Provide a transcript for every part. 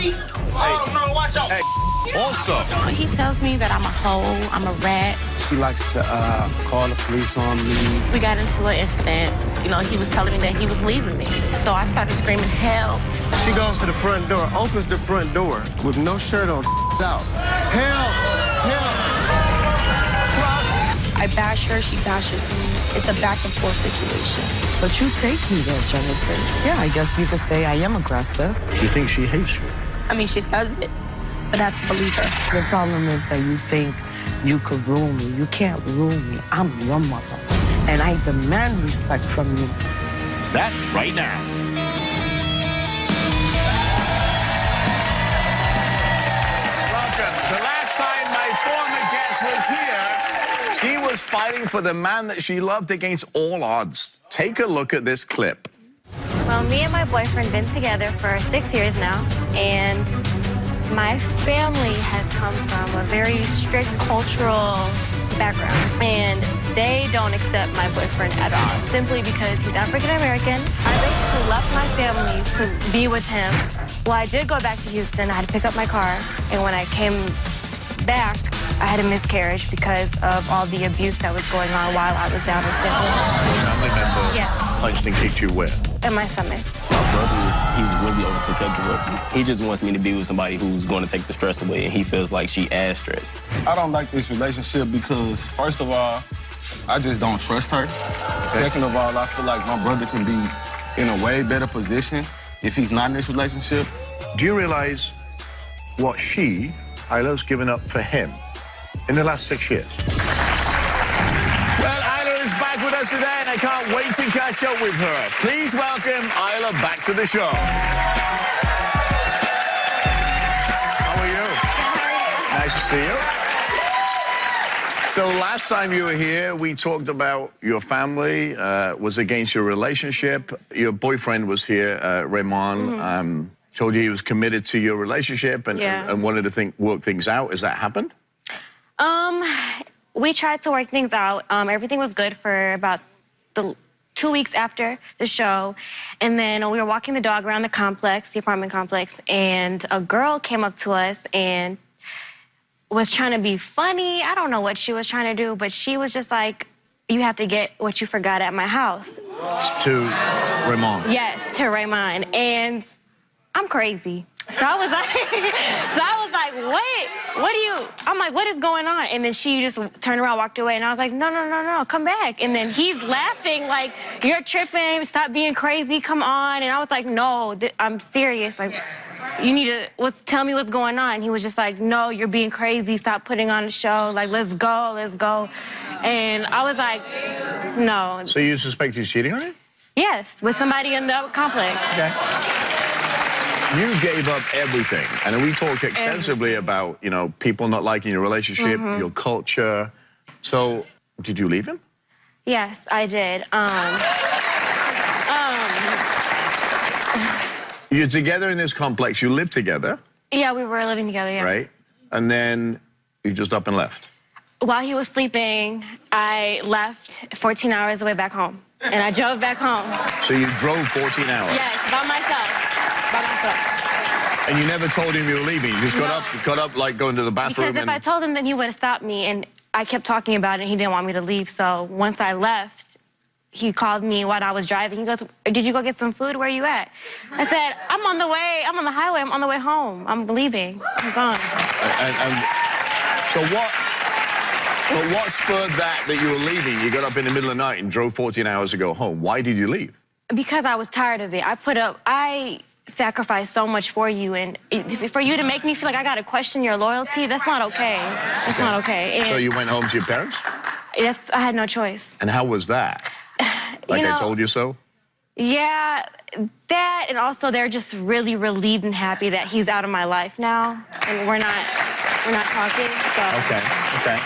Oh, no, watch out. Hey. Also, he tells me that I'm a hoe, I'm a rat. She likes to call the police on me. We got into an incident. You know, he was telling me that he was leaving me. So I started screaming, help. She goes to the front door, opens the front door with no shirt on, out. Help! Help! I bash her, she bashes me. It's a back and forth situation. But you take me there, Jennifer. Yeah, I guess you could say I am aggressive. you think she hates you? I mean, she says it, but I have to believe her. The problem is that you think you could ruin me. You can't ruin me. I'm your mother. And I demand respect from you. That's right now. Welcome. The last time my former guest was here, she was fighting for the man that she loved against all odds. Take a look at this clip. Well, me and my boyfriend been together for 6 years now, and my family has come from a very strict cultural background, and they don't accept my boyfriend at all, simply because he's African-American. I basically left my family to be with him. Well, I did go back to Houston. I had to pick up my car, and when I came back, I had a miscarriage because of all the abuse that was going on while I was down in St. Louis. Family member Yeah. punched and kicked you where? In my stomach. My brother, he's really overprotective of me. He just wants me to be with somebody who's going to take the stress away, and he feels like she adds stress. I don't like this relationship because, first of all, I just don't trust her. Second of all, I feel like my brother can be in a way better position if he's not in this relationship. Do you realize what she, Isla's, given up for him in the last 6 years? Well, Isla is back with us today, and I can't wait to catch up with her. Please welcome Isla back to the show. How are you? Nice to see you. So last time you were here, we talked about your family was against your relationship. Your boyfriend was here, Raymond, told you he was committed to your relationship and wanted to work things out. Has that happened? We tried to work things out. Everything was good for about 2 weeks after the show. And then we were walking the dog around the complex, the apartment complex, and a girl came up to us and was trying to be funny. I don't know what she was trying to do, but she was just like, you have to get what you forgot at my house. To Raymond? Yes, to Raymond. And I'm crazy. So I was like, what do you, I'm like, what is going on? And then she just turned around, walked away, and I was like, no, come back. And then he's laughing like, you're tripping, stop being crazy, come on. And I was like, no, I'm serious. Like, you need to, tell me what's going on. He was just like, no, you're being crazy, stop putting on a show, like, let's go. And I was like, no. So you suspect he's cheating on you? Yes, with somebody in the complex. Okay. You gave up everything, and we talked extensively about, you know, people not liking your relationship, your culture. So, did you leave him? Yes, I did. You're together in this complex. You live together. Yeah, we were living together, yeah. Right? And then you just up and left. While he was sleeping, I left 14 hours away back home, and I drove back home. So you drove 14 hours? Yes, by myself. And you never told him you were leaving? You just got up like going to the bathroom? Because if I told him, then he would have stopped me, and I kept talking about it, and he didn't want me to leave. So once I left, he called me while I was driving. He goes, did you go get some food? Where are you at? I said, I'm on the way. I'm on the highway. I'm on the way home. I'm leaving. I'm gone. So what spurred that you were leaving? You got up in the middle of the night and drove 14 hours to go home. Why did you leave? Because I was tired of it. I sacrificed so much for you, and for you to make me feel like I got to question your loyalty, that's not okay. That's not okay. And so you went home to your parents? Yes, I had no choice. And how was that? Like, I told you so? Yeah, that, and also they're just really relieved and happy that he's out of my life now, and we're not talking, so. Okay.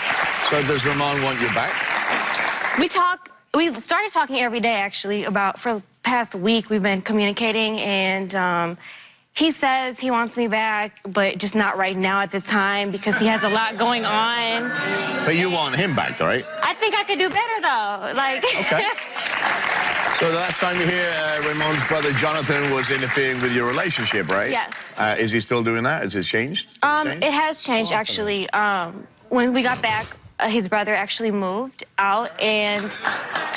So does Ramon want you back? We started talking every day, actually, for the past week. We've been communicating, and he says he wants me back, but just not right now at the time because he has a lot going on. But you want him back, though, right? I think I could do better, though. Like. Okay. So the last time you hear Ramon's brother Jonathan was interfering with your relationship, right? Yes. Is he still doing that? Has it changed? It has changed, actually. When we got back, his brother actually moved out, and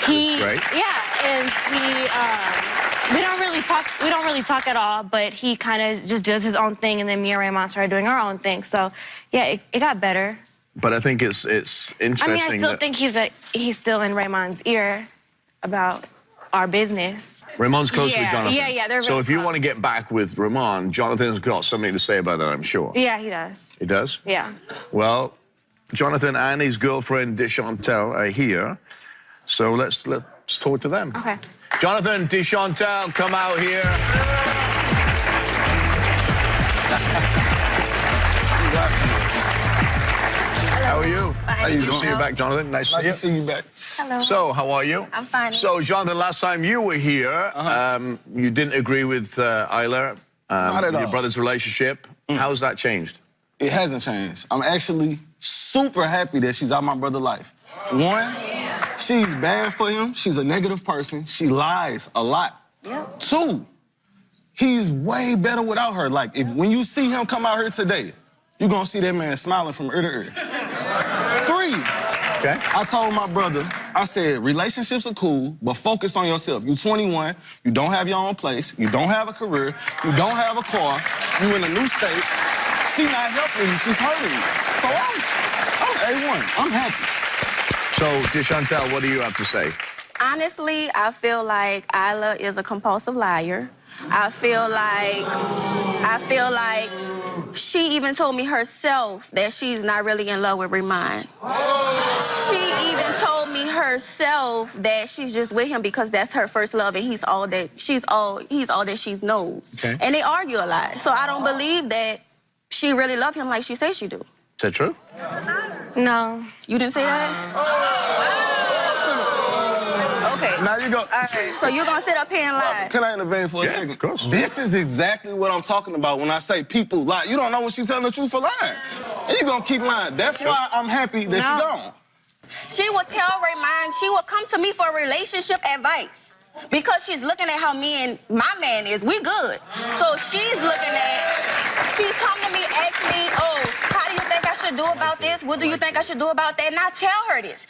he... Great. Yeah, and he... we don't really talk at all, but he kind of just does his own thing, and then me and Ramon started doing our own thing. So, yeah, it got better. But I think it's interesting. I mean, I still think he's still in Ramon's ear about our business. Ramon's close with Jonathan. Yeah, they're really So if you close. want to get back with Ramon, Jonathan's got something to say about that, I'm sure. Yeah, he does. He does? Yeah. Well, Jonathan and his girlfriend, DeChantel, are here. So let's talk to them. Okay. Jonathan, DeChantel, come out here. How are you? How you Good to see you back, Jonathan. Nice Nice to see you back. Hello. So, how are you? I'm fine. So, Jonathan, last time you were here, you didn't agree with Isla, Not at your all. brother's relationship. How's that changed? It hasn't changed. I'm actually super happy that she's out my brother's life. One, she's bad for him. She's a negative person. She lies a lot. Yep. Two, he's way better without her. Like, when you see him come out here today, you're gonna see that man smiling from ear to ear. Three, Okay. I told my brother, I said, relationships are cool, but focus on yourself. You 21, you don't have your own place, you don't have a career, you don't have a car, you in a new state. She's not helping you, she's hurting you. So I'm A1, I'm happy. So, DeChantel, what do you have to say? Honestly, I feel like Isla is a compulsive liar. I feel like she even told me herself that she's not really in love with Ramon. She even told me herself that she's just with him because that's her first love and he's all that she knows. Okay. And they argue a lot. So I don't believe that she really loved him like she says she do. Is that true? No. You didn't say that? Okay. Now you go. All right, so you're gonna sit up here and lie. Can I intervene for a Yeah, second? of course. This is exactly what I'm talking about when I say people lie. You don't know when she's telling the truth or lying. And you're gonna keep lying. That's why I'm happy that she don't. She would tell Raymond, she would come to me for relationship advice because she's looking at how me and my man is. We good. So she's come to me, ask me, oh, how do you think I should do about this? What do you think I should do about that? And I tell her this.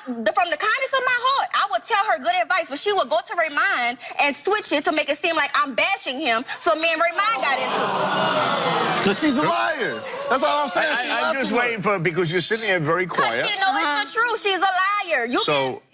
From the kindness of my heart, I would tell her good advice, but she would go to Raymond and switch it to make it seem like I'm bashing him, so me and Raymond got into it. Because she's a liar. That's all I'm saying. I'm just waiting for, because you're sitting here very quiet. Because she knows it's the truth. She's a liar.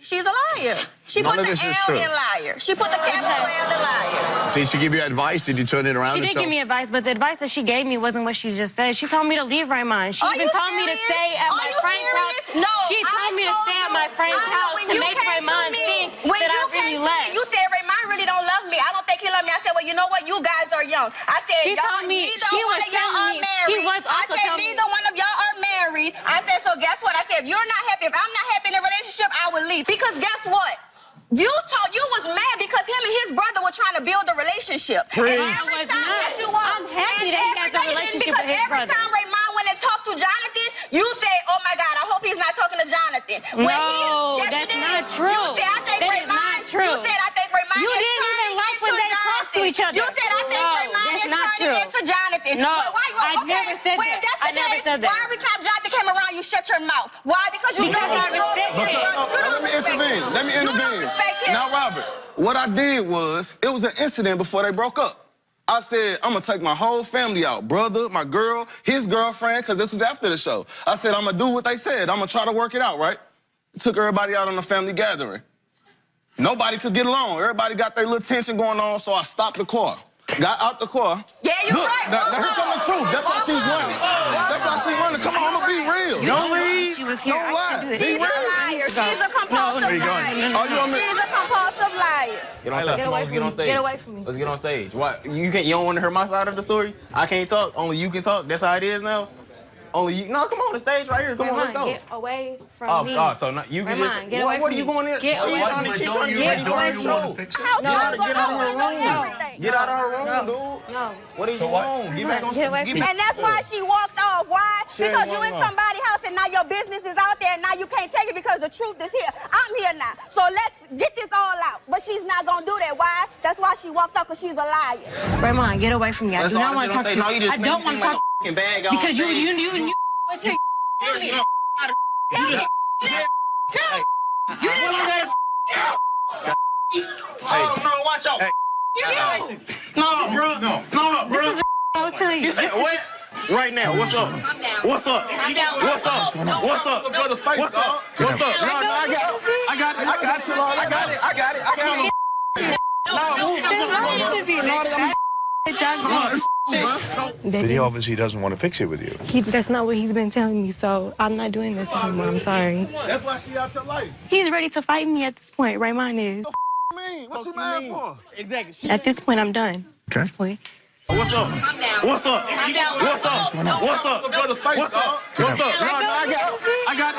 She's a liar. She None put of the this is L true. in liar. She put the capital L in liar. Did she give you advice? Did you turn it around? She did give me advice, but the advice that she gave me wasn't what she just said. She told me to leave Raymond. She even told me to stay at my friend's house. No, she told me to stay at my friend's house to make Raymond think that I really left. You said Raymond really don't love me. I don't think he love me. I said, well, you know what? You guys are young. I said, She told me, neither she one was of y'all are telling me, married. she was also I said, telling me. neither one of y'all are married. I said, so guess what? I said, if you're not happy, if I'm not happy in a relationship, I will leave. Because guess what? You was mad because him and his brother were trying to build a relationship. And every time that you walk, I'm happy that he has a relationship with his brother. Every time Raymond went and talked to Jonathan, you say, oh my God, I hope he's not talking to Jonathan. No, that's not true. You said, I think That is Raymond. not true. You said, I think Raymond You is didn't even turning like when into they talked to each other. You said, I think No, Raymond that's is not turning true. into Jonathan. No, Well, why you, I never said well, that. If that's I the never case, said that. why every time Jonathan came around, you shut your mouth? Why? Because you Because know I he's respect his him. brother. You Let me intervene. Let me You intervene. don't respect him. Now, Robert, what I did was, it was an incident before they broke up. I said, I'm gonna take my whole family out. Brother, my girl, his girlfriend, because this was after the show. I said, I'm gonna do what they said. I'm gonna try to work it out, right? Took everybody out on a family gathering. Nobody could get along. Everybody got their little tension going on, so I stopped the car. Got out the car. Yeah, you're Look, right. Now here come the truth. That's why she's running. That's why she's running. Come on, I'm gonna be real. Don't leave. She was here. Don't lie. She's a liar. She's a compulsive liar. Oh, you want me? She's a compulsive liar. Get on stage. Come on, let's get on stage. Get away from me. Let's get on stage. Why? You don't want to hear my side of the story? I can't talk. Only you can talk. That's how it is now. Only you. No, come on, the stage right here. Come on, let's go. Get away from me. So now you can Raymond, just. get away What from are you me. going there? Get away from me. She's trying to get ready for the show. How You gotta get out of her room. everything? Get out of her room, dude. No. What is you on? Get back on. Get away from me. And that's why she walked off. Why? She ain't Because you walking in off. somebody's house and now your business is out there and now you can't take it because the truth is here. I'm here now. So let's get this all out. But she's not gonna do that. Why? That's why she walked off, because she's a liar. Raymond, get away from me. I That's do all not want to talk to you. No, you just I don't want to talk like a bag on because you stage. you Oh, no, watch out. No, bro. No, bro. I was telling you. What? Right now, what's up? What's up? What's up? What's up? Brother, face, What's up? What's up? No, I got it. But he obviously doesn't want to fix it with you. That's not what he's been telling me, so I'm not doing this anymore. I'm sorry. That's why she out your life. He's ready to fight me at this point. Raymond is. What you mad for? Exactly. At this point, I'm done. Okay. At this point. What's up? What's up? What's up? What's up? Brother, face, What's up? What's up? No, I got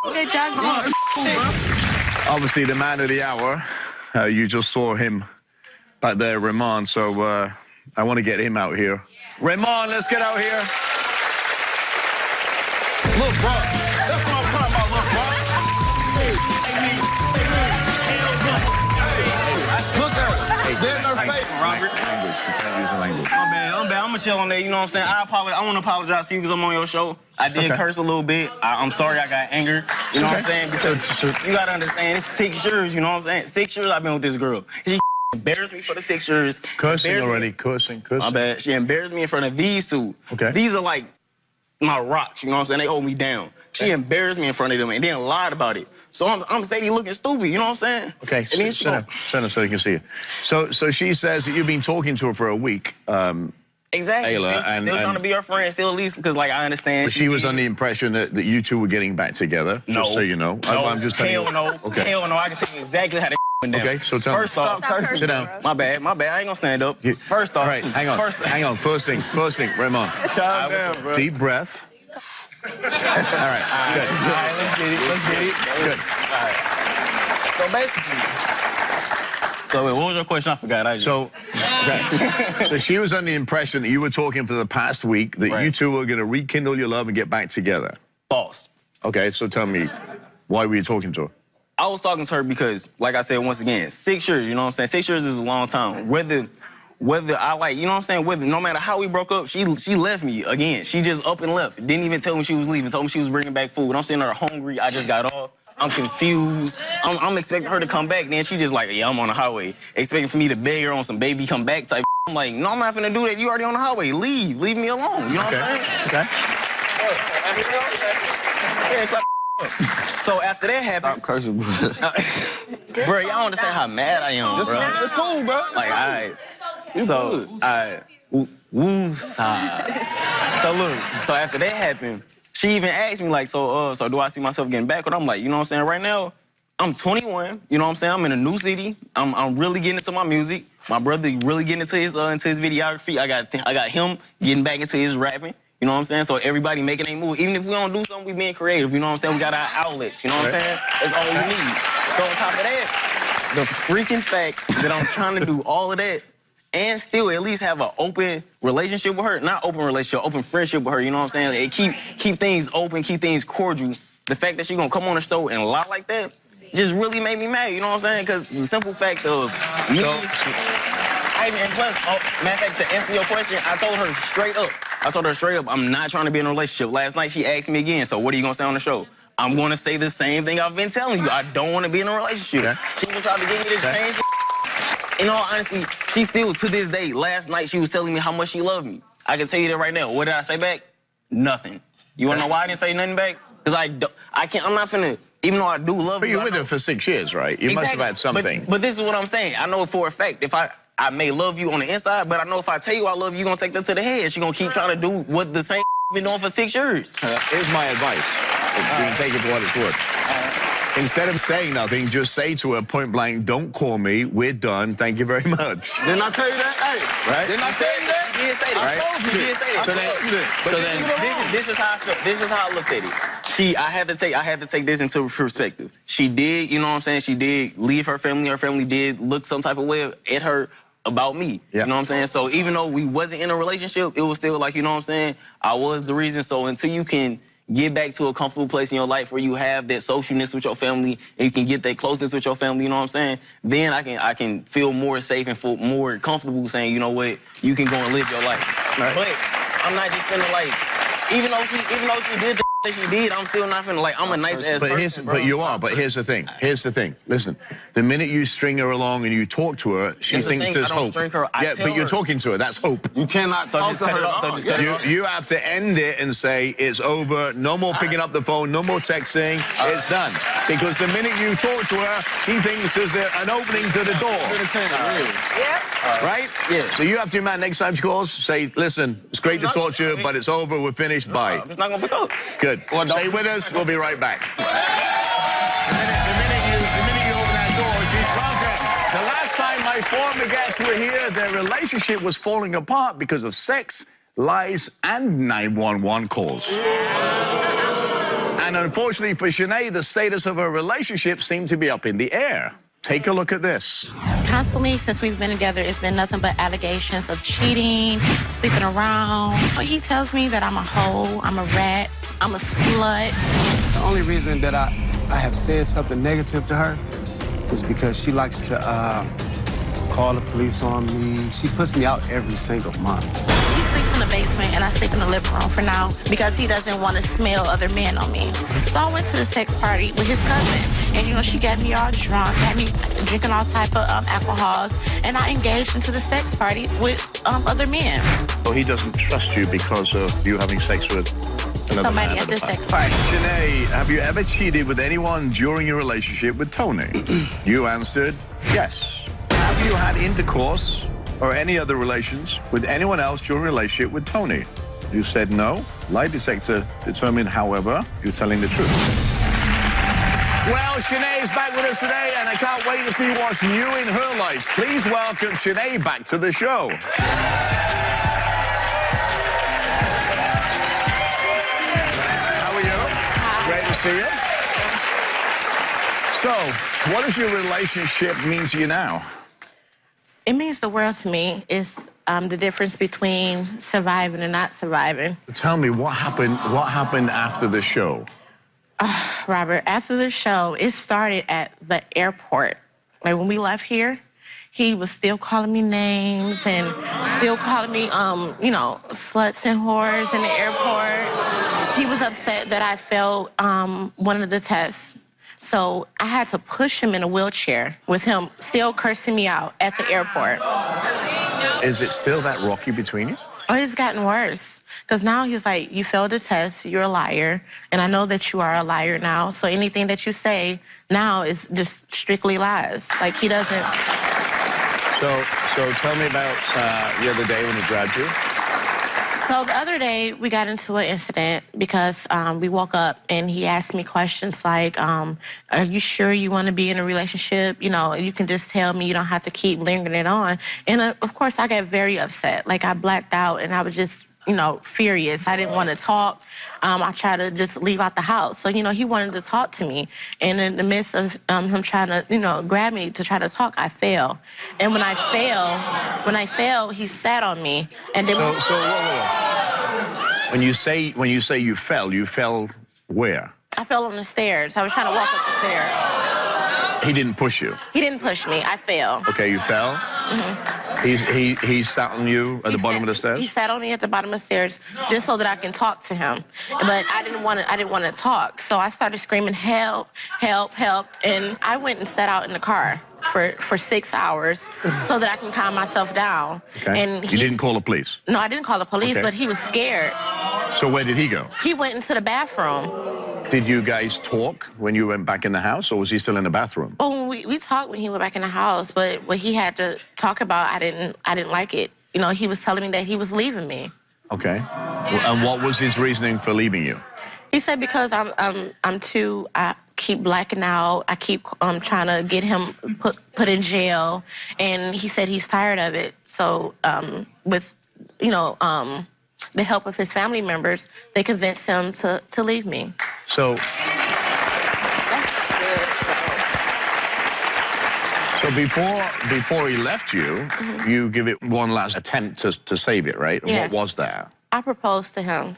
it. Obviously, the man of the hour. You just saw him back there, Raymond. So I want to get him out here. Raymond, let's get out here. Look, bro. That's what I'm talking about, look, bro. Look at her. Dead in her face. Robert. Language. You can't use the language. I'm bad. I'm gonna chill on that. You know what I'm saying? I want to apologize to you because I'm on your show. I did curse a little bit. I'm sorry I got anger. You know what I'm saying? Because you gotta understand, it's 6 years. You know what I'm saying? 6 years I've been with this girl. She embarrassed me for the 6 years. Cursing already. Cursing. My bad. She embarrassed me in front of these two. Okay. These are like my rocks. You know what I'm saying? They hold me down. She embarrassed me in front of them and then lied about it. So I'm steady looking stupid. You know what I'm saying? Okay. And then she Sit down so you can see you. So she says that you've been talking to her for a week. Exactly. Ayla, still trying to be her friend, still at least, because, like, I understand. She was under the impression that you two were getting back together, just so you know. No, I'm just telling you. hell no. Okay. Hell no. I can tell you exactly how that went down. Okay, so tell me. First off, sit down. My bad. I ain't gonna stand up. First off. All right, hang on. Hang on. First thing, Raymond. Calm down, bro. Deep breath. All right, good. All right, let's get it. Good. All right. So basically, wait, what was your question? I forgot. So she was under the impression that you were talking for the past week that you two were going to rekindle your love and get back together. False. Okay, so tell me, why were you talking to her? I was talking to her because, like I said, once again, 6 years, you know what I'm saying? 6 years is a long time. Whether I like, you know what I'm saying? No matter how we broke up, she left me again. She just up and left. Didn't even tell me she was leaving. Told me she was bringing back food. I'm sitting there hungry. I just got off. I'm confused. I'm expecting her to come back. Then she just like, yeah, I'm on the highway. Expecting for me to beg her on some baby come back type. I'm like, no, I'm not finna do that. You already on the highway. Leave me alone. You know what I'm saying? Okay. So after that happened, Stop cursing, bro. bro, y'all don't understand how mad I am, bro. It's cool, bro. Like, all right. So, all right. Woo-side. So look, so after that happened, she even asked me, like, so do I see myself getting back? And I'm like, you know what I'm saying? Right now, I'm 21. You know what I'm saying? I'm in a new city. I'm really getting into my music. My brother really getting into his videography. I got him getting back into his rapping. You know what I'm saying? So everybody making a move. Even if we don't do something, we being creative. You know what I'm saying? We got our outlets. You know what I'm saying? That's all we need. So on top of that, the freaking fact that I'm trying to do all of that and still at least have an open relationship with her. Not open relationship, open friendship with her, you know what I'm saying? Keep things open, keep things cordial. The fact that she gonna come on the show and lie like that just really made me mad, you know what I'm saying? Because the simple fact of me... and plus, matter of fact, to answer your question, I told her straight up, I'm not trying to be in a relationship. Last night, she asked me again, so what are you gonna say on the show? I'm gonna say the same thing I've been telling you. I don't wanna be in a relationship. Okay. She even tried to get me to change. In all honesty, she still, to this day, last night she was telling me how much she loved me. I can tell you that right now. What did I say back? Nothing. You wanna know why I didn't say nothing back? Because I'm not finna, even though I do love But you. you're with her for 6 years, right? You must have had something. But this is what I'm saying. I know for a fact, if I may love you on the inside, but I know if I tell you I love you, you're gonna take that to the head. She's gonna keep trying to do what the same been doing for 6 years. Here's my advice. You can take it for what it's worth. Instead of saying nothing, just say to her point blank, don't call me, we're done, thank you very much. Didn't I tell you that? Hey, right? Didn't I tell you that? You did say that. I told you You did say that. I told you that. So then, this is how I felt. This is how I looked at it. I had to take this into perspective. She did, you know what I'm saying? She did leave her family. Her family did look some type of way at her about me. Yeah. You know what I'm saying? So even though we wasn't in a relationship, it was still like, you know what I'm saying? I was the reason. So until you can get back to a comfortable place in your life where you have that socialness with your family and you can get that closeness with your family, you know what I'm saying? Then I can feel more safe and feel more comfortable saying, you know what, you can go and live your life. Right. But I'm not just finna like, even though she did the that she did, I'm still not finna like, I'm a nice ass person, bro. But you are. But here's the thing. Here's the thing. Listen, the minute you string her along and you talk to her, she thinks there's hope. String her. Yeah, but you're talking to her. That's hope. You cannot talk to her. You have to end it and say it's over. No more picking up the phone. No more texting. It's done. Because the minute you talk to her, she thinks there's an opening to the door. Right? Yeah. So you have to, man, next time she calls, say, listen, it's great to talk to you, but it's over. We're finished. Bye. I'm just not gonna pick up. Good. Stay with us. We'll be right back. The minute you open that door, she's welcome. The last time my former guests were here, their relationship was falling apart because of sex, lies, and 911 calls. And unfortunately for Sinead, the status of her relationship seemed to be up in the air. Take a look at this. Constantly, since we've been together, it's been nothing but allegations of cheating, sleeping around. He tells me that I'm a hoe, I'm a rat, I'm a slut. The only reason that I have said something negative to her was because she likes to call the police on me. She puts me out every single month. He sleeps in the basement and I sleep in the living room for now because he doesn't want to smell other men on me. So I went to the sex party with his cousin. And, you know, she got me all drunk, had me drinking all type of alcohols, and I engaged into the sex party with other men. So he doesn't trust you because of you having sex with another somebody man at the sex party. Sinead, have you ever cheated with anyone during your relationship with Tony? You answered yes. Have you had intercourse or any other relations with anyone else during your relationship with Tony? You said no. Lie detector determined, however, you're telling the truth. Well, Sinead's back with us today, and I can't wait to see what's new in her life. Please welcome Sinead back to the show. How are you? Hi. Great to see you. So, what does your relationship mean to you now? It means the world to me. It's the difference between surviving and not surviving. Tell me, what happened after the show? Robert, after the show, it started at the airport. Like, when we left here, he was still calling me names and still calling me, you know, sluts and whores in the airport. He was upset that I failed one of the tests. So I had to push him in a wheelchair with him still cursing me out at the airport. Is it still that rocky between you? Oh, it's gotten worse. Because now he's like, you failed the test, you're a liar, and I know that you are a liar now, so anything that you say now is just strictly lies. Like, he doesn't... So tell me about the other day when he grabbed you. So the other day, we got into an incident because we woke up and he asked me questions like, are you sure you want to be in a relationship? You know, you can just tell me, you don't have to keep lingering it on. And of course, I got very upset. Like, I blacked out and I was just, you know, furious. I didn't want to talk. I tried to just leave out the house. So, you know, he wanted to talk to me. And in the midst of him trying to, you know, grab me to try to talk, I fell. And when I fell, he sat on me. And then whoa. When you say you fell where? I fell on the stairs. I was trying to walk up the stairs. He didn't push you? He didn't push me. I fell. Okay, you fell? Mm-hmm. He sat on you at the bottom of the stairs? He sat on me at the bottom of the stairs just so that I can talk to him. But I didn't want to talk. So I started screaming, help, help, help. And I went and sat out in the car for 6 hours so that I can calm myself down. Okay. And you didn't call the police? No, I didn't call the police, okay. But he was scared. So where did he go? He went into the bathroom. Did you guys talk when you went back in the house, or was he still in the bathroom? Oh, we talked when he went back in the house, but what he had to talk about, I didn't like it. You know, he was telling me that he was leaving me. Okay. And what was his reasoning for leaving you? He said because I keep blacking out. I keep trying to get him put in jail, and he said he's tired of it. So with, you know, the help of his family members, they convinced him to leave me. So before he left you, you give it one last attempt to save it, right? And yes. What was that? I proposed to him.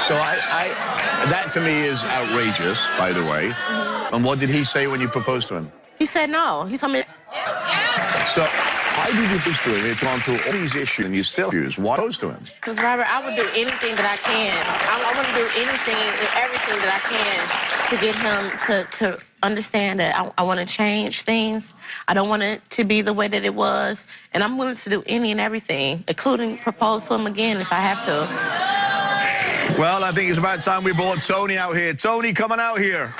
So that to me is outrageous, by the way. And what did he say when you proposed to him? He said no. He told me. So why did you propose to him? You've gone through all these issues and you still use. Why propose to him? Because, Robert, I would do anything that I can. I want to do anything and everything that I can to get him to understand that I want to change things. I don't want it to be the way that it was. And I'm willing to do any and everything, including propose to him again if I have to. Well, I think it's about time we brought Tony out here. Tony, come on out here.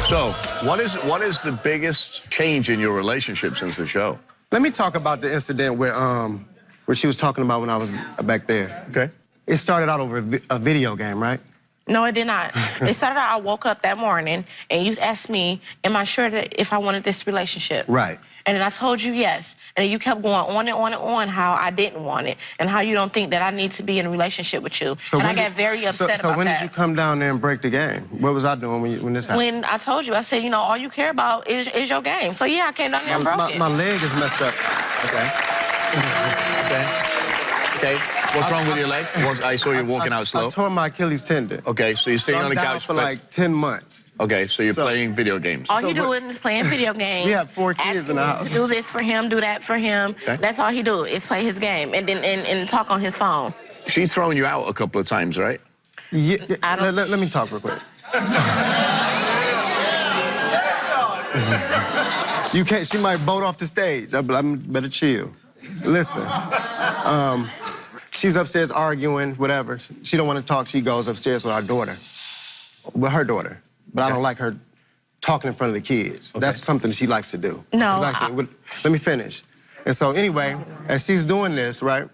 So, what is the biggest change in your relationship since the show? Let me talk about the incident where she was talking about when I was back there. Okay. It started out over a video game, right? No, it did not. It started out, I woke up that morning, and you asked me, am I sure that if I wanted this relationship? Right. And then I told you yes. And then you kept going on and on and on how I didn't want it and how you don't think that I need to be in a relationship with you. So and I got very upset about that. So when did you come down there and break the game? What was I doing when this happened? When I told you, I said, you know, all you care about is your game. So, yeah, I came down there and broke it. My leg is messed up. Okay. What's wrong with your leg? I saw you walking out slow. I tore my Achilles tendon. Okay, so you're sitting on the couch for like 10 months. Okay, so you're playing video games. All he doing is playing video games. We have 4 kids in the house. To do this for him, do that for him. Okay. That's all he do is play his game and then and talk on his phone. She's thrown you out a couple of times, right? Yeah. Let me talk real quick. You can't. She might bolt off the stage. I better chill. Listen. She's upstairs arguing, whatever. She don't want to talk. She goes upstairs with our daughter, with her daughter. But I don't like her talking in front of the kids. Okay. That's something she likes to do. No. Let me finish. And so anyway, as she's doing this, right,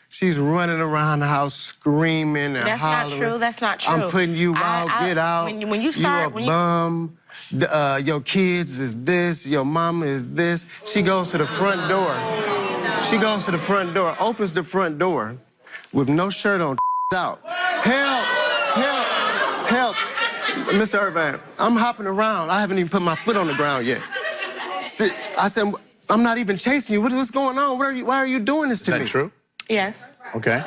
she's running around the house screaming and hollering. That's not true. That's not true. I'm putting you out. Get out. When you start, you a bum. Your kids is this. Your mama is this. She goes to the front door. She goes to the front door, opens the front door with no shirt on, out. Help! Help! Help! Mr. Irvine, I'm hopping around. I haven't even put my foot on the ground yet. I said, I'm not even chasing you. What's going on? Why are you doing this to me? Is that true? Yes. Okay.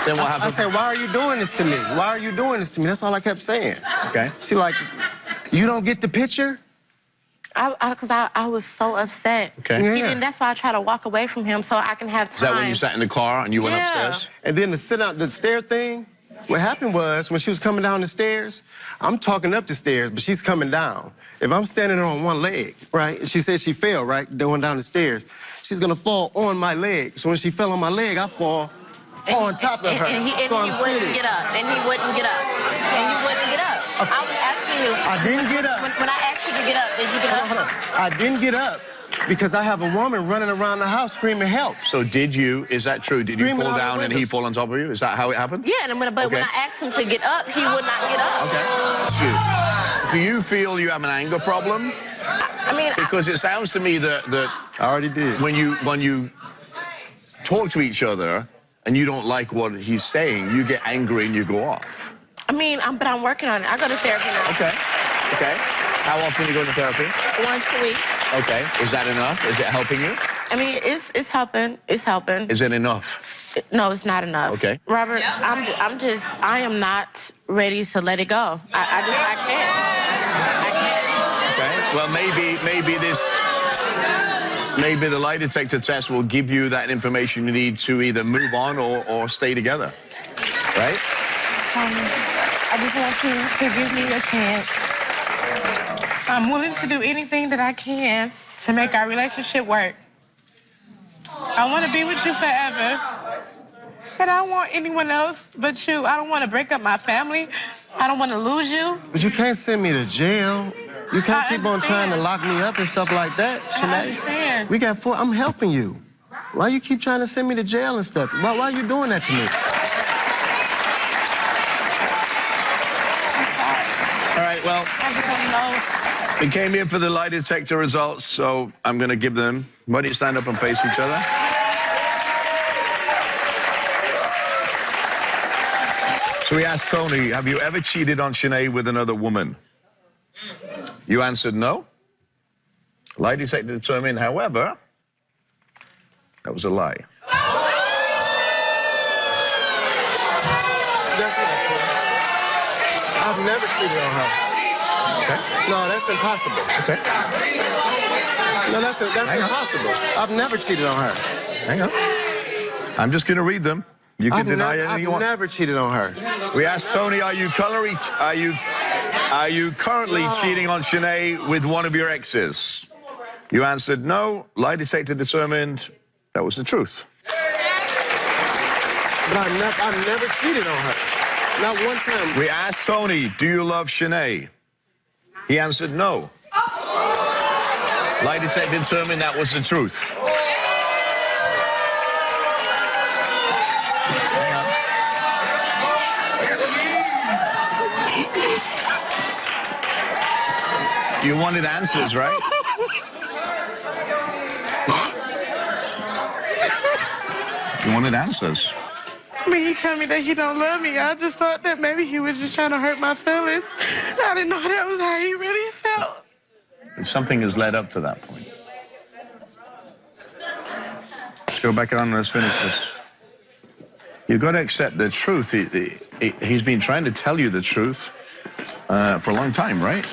Then what happened? I said, why are you doing this to me? Why are you doing this to me? That's all I kept saying. Okay. She like, you don't get the picture? Because I was so upset. Okay. Yeah. And that's why I try to walk away from him so I can have time. Is that when you sat in the car and you went upstairs? And then to sit out the stair thing, what happened was when she was coming down the stairs, I'm talking up the stairs, but she's coming down. If I'm standing there on one leg, right, and she said she fell, right, going down the stairs, she's going to fall on my leg. So when she fell on my leg, I fall on top of her. And he wouldn't get up. And he wouldn't get up. And you wouldn't get up. I was asking you. I didn't get up. When I asked you to get up, did you get up? Hold on. I didn't get up because I have a woman running around the house screaming help. So is that true? Did you fall down and he fall on top of you? Is that how it happened? Yeah, but when I asked him to get up, he would not get up. Okay. Do you feel you have an anger problem? I mean, because it sounds to me that I already did. When you talk to each other and you don't like what he's saying, you get angry and you go off. I mean, but I'm working on it. I go to therapy now. Okay. How often do you go to therapy? Once a week. Okay. Is that enough? Is it helping you? I mean, it's helping. It's helping. Is it enough? No, it's not enough. Okay. Robert, I am not ready to let it go. I can't. Okay. Well, maybe the lie detector test will give you that information you need to either move on or stay together. Right? I just want you to give me a chance. I'm willing to do anything that I can to make our relationship work. I want to be with you forever. But I don't want anyone else but you. I don't want to break up my family. I don't want to lose you. But you can't send me to jail. You can't keep on trying to lock me up and stuff like that. I understand. We got 4. I'm helping you. Why you keep trying to send me to jail and stuff? Why are you doing that to me? All right, well, I just want to know We came here for the lie detector results, so I'm going to give them. Why don't you stand up and face each other? So we asked Tony, have you ever cheated on Sinead with another woman? You answered no. Lie detector determined, however, that was a lie. That's not true. I've never cheated on her. Okay. No, that's impossible. Okay. No, that's impossible. I've never cheated on her. Hang on. I'm just going to read them. You can deny anything you want. I've never cheated on her. We asked Tony, are you currently cheating on Sinead with one of your exes? You answered no. Lie detector determined that was the truth. But I've never cheated on her. Not one time. We asked Tony, do you love Sinead? He answered no. Lie detector determined that was the truth. Hang on. You wanted answers, right? You wanted answers. I mean, he told me that he don't love me. I just thought that maybe he was just trying to hurt my feelings. I didn't know that was how he really felt. Something has led up to that point. Let's go back on and let's finish this. You've got to accept the truth. He's been trying to tell you the truth for a long time, right?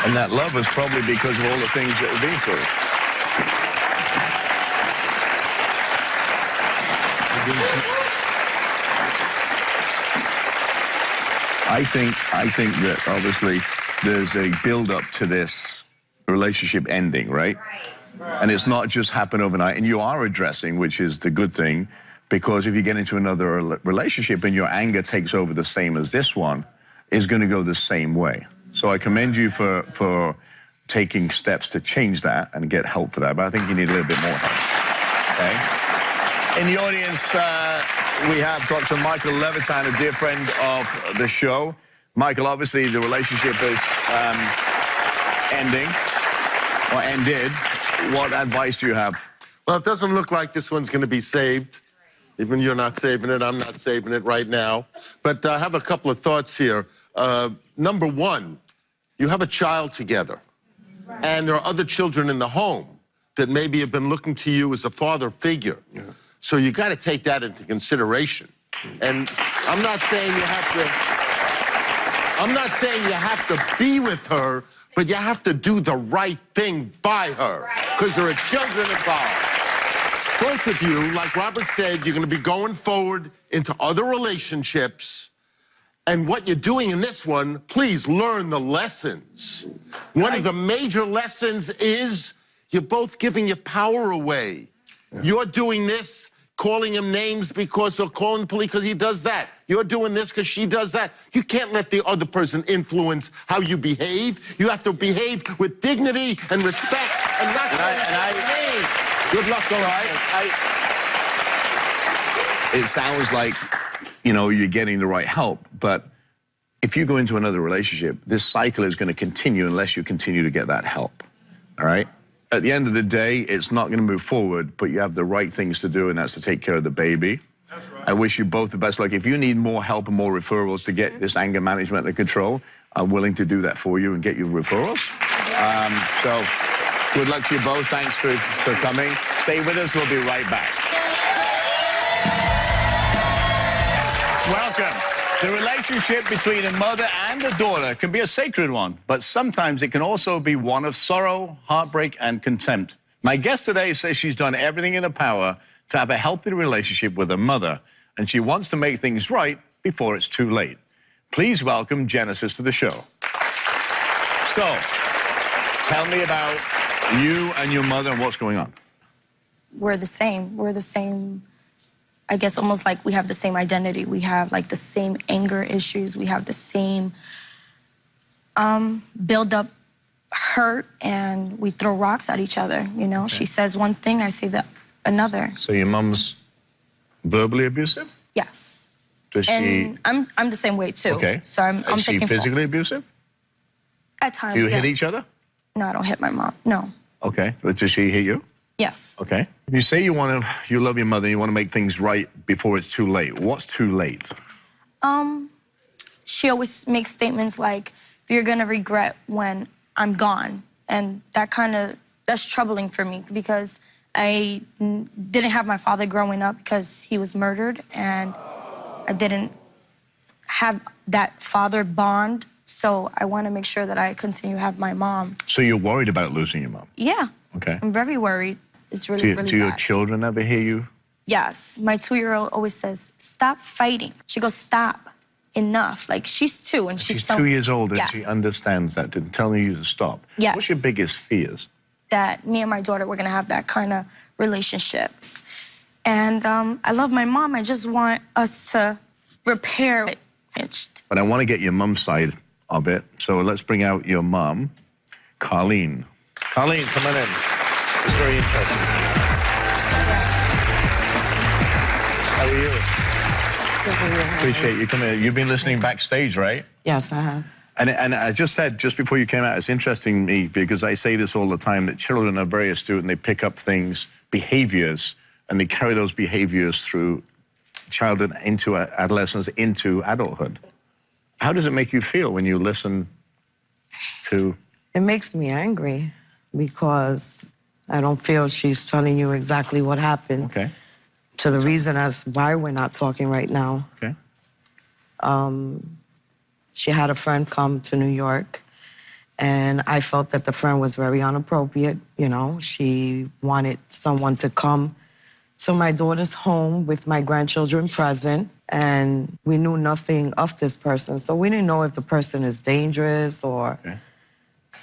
And that love was probably because of all the things that we've been through. I think that obviously there's a build-up to this relationship ending, right? And it's not just happened overnight. And you are addressing, which is the good thing, because if you get into another relationship and your anger takes over the same as this one, it's going to go the same way. So I commend you for taking steps to change that and get help for that. But I think you need a little bit more help, okay? In the audience, we have Dr. Michael Levitan, a dear friend of the show. Michael, obviously the relationship is ending, or ended. What advice do you have? Well, it doesn't look like this one's going to be saved. Even you're not saving it, I'm not saving it right now. But I have a couple of thoughts here. Number one, you have a child together, and there are other children in the home that maybe have been looking to you as a father figure. Yeah. So you got to take that into consideration. And I'm not saying you have to be with her, but you have to do the right thing by her, because there are children involved. Both of you, like Robert said, you're going to be going forward into other relationships. And what you're doing in this one, please learn the lessons. One of the major lessons is you're both giving your power away. Yeah. You're doing this, calling him names because, or calling the police because he does that. You're doing this because she does that. You can't let the other person influence how you behave. You have to behave with dignity and respect and not names. Good luck, all right? It sounds like, you know, you're getting the right help, but if you go into another relationship, this cycle is going to continue unless you continue to get that help, all right? At the end of the day, it's not going to move forward, but you have the right things to do, and that's to take care of the baby. That's right. I wish you both the best luck. If you need more help and more referrals to get this anger management under control, I'm willing to do that for you and get you referrals. So good luck to you both. Thanks for coming. Stay with us. We'll be right back. Welcome. The relationship between a mother and a daughter can be a sacred one, but sometimes it can also be one of sorrow, heartbreak, and contempt. My guest today says she's done everything in her power to have a healthy relationship with her mother, and she wants to make things right before it's too late. Please welcome Genesis to the show. So, tell me about you and your mother and what's going on. We're the same. We're the same. I guess almost like we have the same identity. We have like the same anger issues. We have the same build-up hurt, and we throw rocks at each other, you know? Okay. She says one thing, I say another. So your mom's verbally abusive? Yes. Does and she... I'm the same way too. Okay. So I'm Is she taking physically abusive? At times, Do you yes. hit each other? No, I don't hit my mom. No. Okay. But does she hit you? Yes. Okay. You say you love your mother, you want to make things right before it's too late. What's too late? She always makes statements like, "You're gonna regret when I'm gone," and that's troubling for me because I didn't have my father growing up because he was murdered, and I didn't have that father bond. So I want to make sure that I continue to have my mom. So you're worried about losing your mom? Yeah. Okay. I'm very worried. It's really, really Do your bad. children ever hear you? Yes. My 2-year-old always says, "Stop fighting." She goes, "Stop. Enough." Like, she's 2, and She's 2 years old, and Yeah. she understands that, telling you to stop. Yes. What's your biggest fears? That me and my daughter were gonna have that kind of relationship. And I love my mom. I just want us to repair it. But I want to get your mum's side of it, so let's bring out your mum, Colleen. Colleen, come on in. It's very interesting. How are you? Appreciate you coming in. You've been listening backstage, right? Yes, I have. And I just said, just before you came out, it's interesting to me, because I say this all the time, that children are very astute and they pick up things, behaviors, and they carry those behaviors through childhood into adolescence, into adulthood. How does it make you feel when you listen to... It makes me angry because I don't feel she's telling you exactly what happened. Okay. To the reason as why we're not talking right now. Okay. She had a friend come to New York, and I felt that the friend was very inappropriate. You know, she wanted someone to come to my daughter's home with my grandchildren present, and we knew nothing of this person. So we didn't know if the person is dangerous or... Okay.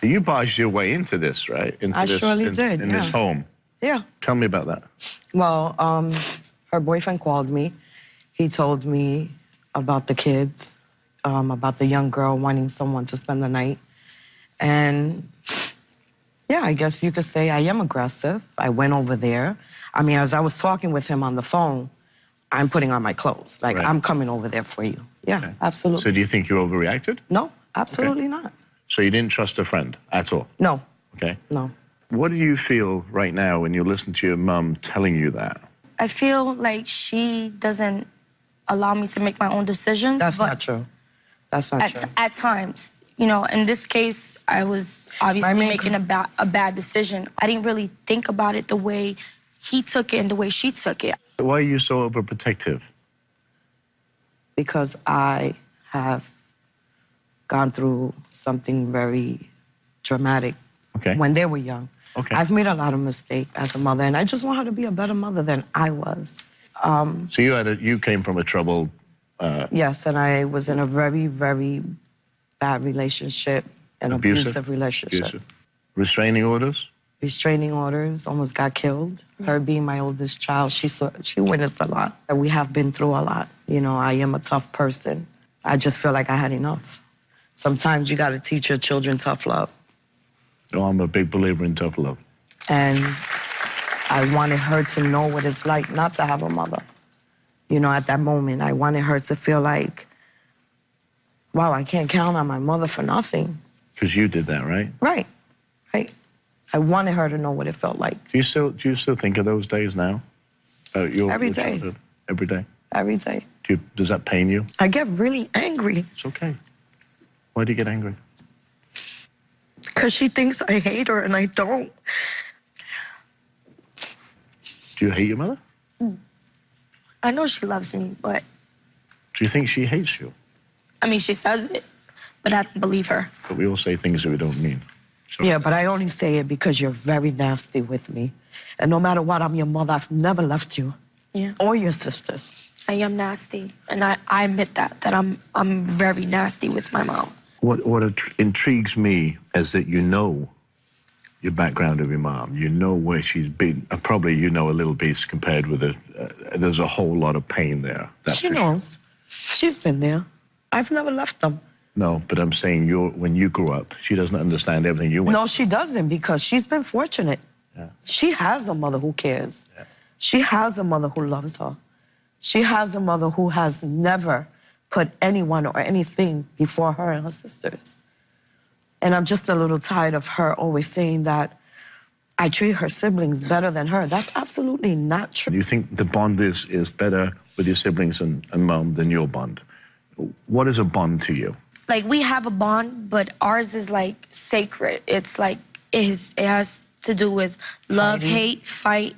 You barged your way into this, right? Into I this, surely did, in yeah. this home. Yeah. Tell me about that. Well, her boyfriend called me. He told me about the kids, about the young girl wanting someone to spend the night. And yeah, I guess you could say I am aggressive. I went over there. I mean, as I was talking with him on the phone, I'm putting on my clothes. Like, Right. I'm coming over there for you. Yeah, Okay. absolutely. So do you think you overreacted? No, absolutely not. So you didn't trust a friend at all? No, Okay. no. What do you feel right now when you listen to your mum telling you that? I feel like she doesn't allow me to make my own decisions. That's but not true. That's not true. At times, you know, in this case, I was obviously making a bad decision. I didn't really think about it the way he took it and the way she took it. Why are you so overprotective? Because I have gone through something very dramatic when they were young. Okay. I've made a lot of mistakes as a mother, and I just want her to be a better mother than I was. So you came from a troubled... Yes, and I was in a very, very bad relationship, an abusive relationship. Abusive. Restraining orders? Restraining orders, almost got killed. Her being my oldest child, she witnessed a lot. We have been through a lot. You know, I am a tough person. I just feel like I had enough. Sometimes you got to teach your children tough love. Oh, I'm a big believer in tough love. And I wanted her to know what it's like not to have a mother. You know, at that moment, I wanted her to feel like, wow, I can't count on my mother for nothing. Because you did that, right? Right, right. I wanted her to know what it felt like. Do you still think of those days now? Every day. Childhood? Every day? Every day. Does that pain you? I get really angry. It's okay. Why do you get angry? Because she thinks I hate her, and I don't. Do you hate your mother? I know she loves me, but Do you think she hates you? I mean, she says it, but I don't believe her. But we all say things that we don't mean. So, Yeah, but I only say it because you're very nasty with me. And no matter what, I'm your mother. I've never left you. Yeah. Or your sisters. I am nasty, and I admit that I'm very nasty with my mom. What intrigues me is that you know your background of your mom. You know where she's been. Probably you know a little bit compared with it. There's a whole lot of pain there. That's She for knows. She's been there. I've never left them. No, but I'm saying when you grew up, she doesn't understand everything you went No, she doesn't, because she's been fortunate. Yeah. She has a mother who cares. Yeah. She has a mother who loves her. She has a mother who has never put anyone or anything before her and her sisters. And I'm just a little tired of her always saying that I treat her siblings better than her. That's absolutely not true. You think the bond is better with your siblings and mom than your bond. What is a bond to you? Like, we have a bond, but ours is, like, sacred. It's, like, it has to do with love, hate, fight,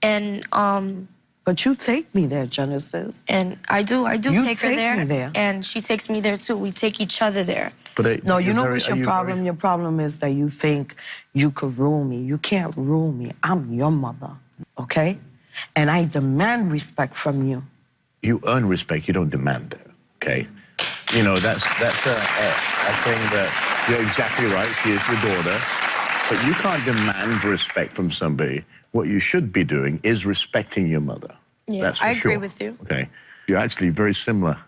and, But you take me there, Genesis. And I do You take her take me there. And she takes me there, too. We take each other there. But No, you know what's your problem? Your problem is that you think you could rule me. You can't rule me. I'm your mother, okay? And I demand respect from you. You earn respect, you don't demand it, okay? You know, that's a thing that you're exactly right. She is your daughter. But you can't demand respect from somebody. What you should be doing is respecting your mother. Yeah, that's for I sure. agree with you. Okay. You're actually very similar.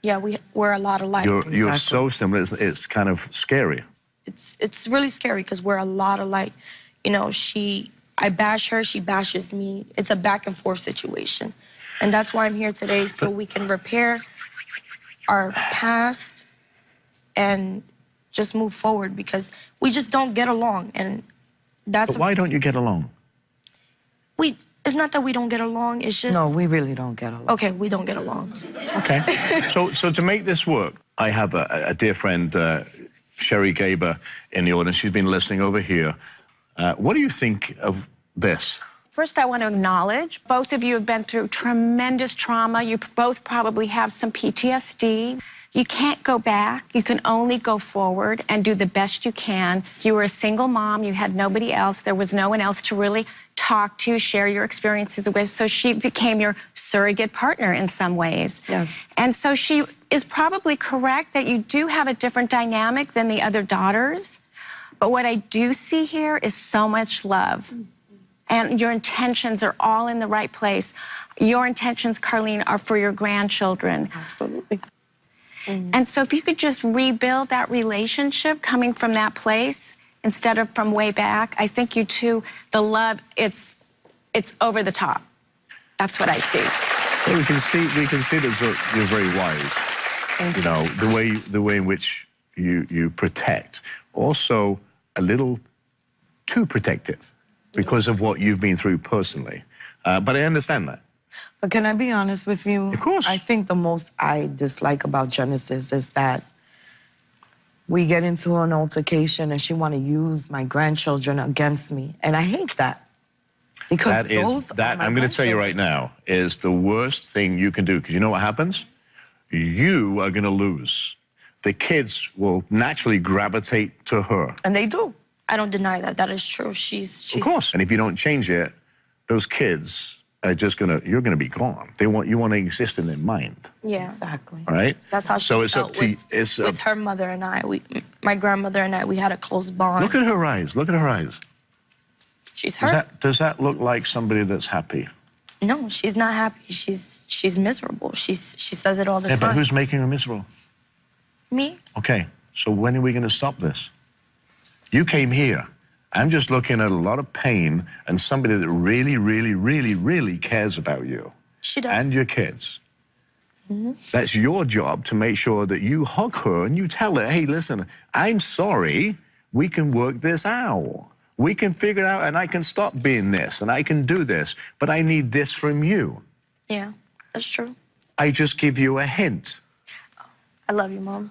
Yeah, we're a lot alike. You're so similar, it's kind of scary. It's really scary because we're a lot alike. You know, I bash her, she bashes me. It's a back and forth situation. And that's why I'm here today, so we can repair our past and just move forward, because we just don't get along. And that's... But why don't you get along? It's not that we don't get along, it's just... No, we really don't get along. Okay, we don't get along. Okay. So to make this work, I have a dear friend, Sherry Gaber, in the audience. She's been listening over here. What do you think of this? First, I want to acknowledge both of you have been through tremendous trauma. You both probably have some PTSD. You can't go back. You can only go forward and do the best you can. You were a single mom. You had nobody else. There was no one else to really talk to, share your experiences with. So she became your surrogate partner in some ways. Yes. And so she is probably correct that you do have a different dynamic than the other daughters. But what I do see here is so much love. And your intentions are all in the right place. Your intentions, Carlene, are for your grandchildren. Absolutely. And so if you could just rebuild that relationship coming from that place instead of from way back, I think you two, the love, it's over the top. That's what I see. Well, we can see that you're very wise. You know, the way in which you protect. Also, a little too protective because of what you've been through personally. But I understand that. But can I be honest with you? Of course. I think the most I dislike about Genesis is that we get into an altercation and she want to use my grandchildren against me. And I hate that. Because I'm going to tell you right now, is the worst thing you can do. Because you know what happens? You are going to lose. The kids will naturally gravitate to her. And they do. I don't deny that. That is true. She's... Of course. And if you don't change it, those kids are just you're gonna be gone. You want to exist in their mind. Yeah. Exactly. All right? That's how she felt with her mother and I. My grandmother and I, we had a close bond. Look at her eyes. Look at her eyes. She's hurt. Does that look like somebody that's happy? No, she's not happy. She's miserable. She says it all the time. But who's making her miserable? Me. Okay, so when are we going to stop this? You came here. I'm just looking at a lot of pain and somebody that really, really, really, really cares about you. She does. And your kids. That's your job to make sure that you hug her and you tell her, hey, listen, I'm sorry. We can work this out. We can figure it out and I can stop being this and I can do this, but I need this from you. Yeah, that's true. I just give you a hint. I love you, Mom.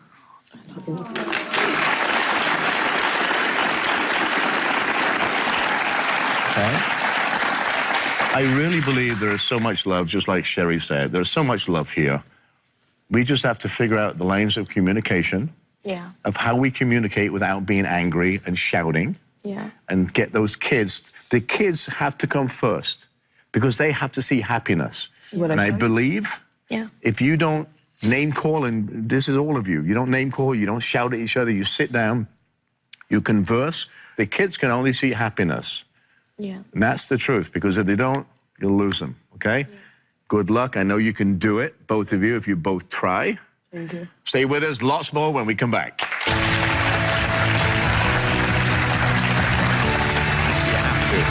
I really believe there is so much love, just like Sherry said. There's so much love here. We just have to figure out the lines of communication, of how we communicate without being angry and shouting, and get those kids. The kids have to come first because they have to see happiness. And I believe if you don't name call, and this is all of you, you don't name call, you don't shout at each other, you sit down, you converse, the kids can only see happiness. Yeah. And that's the truth, because if they don't, you'll lose them, okay? Good luck. I know you can do it, both of you, if you both try. Thank you. Stay with us. Lots more when we come back. You have to.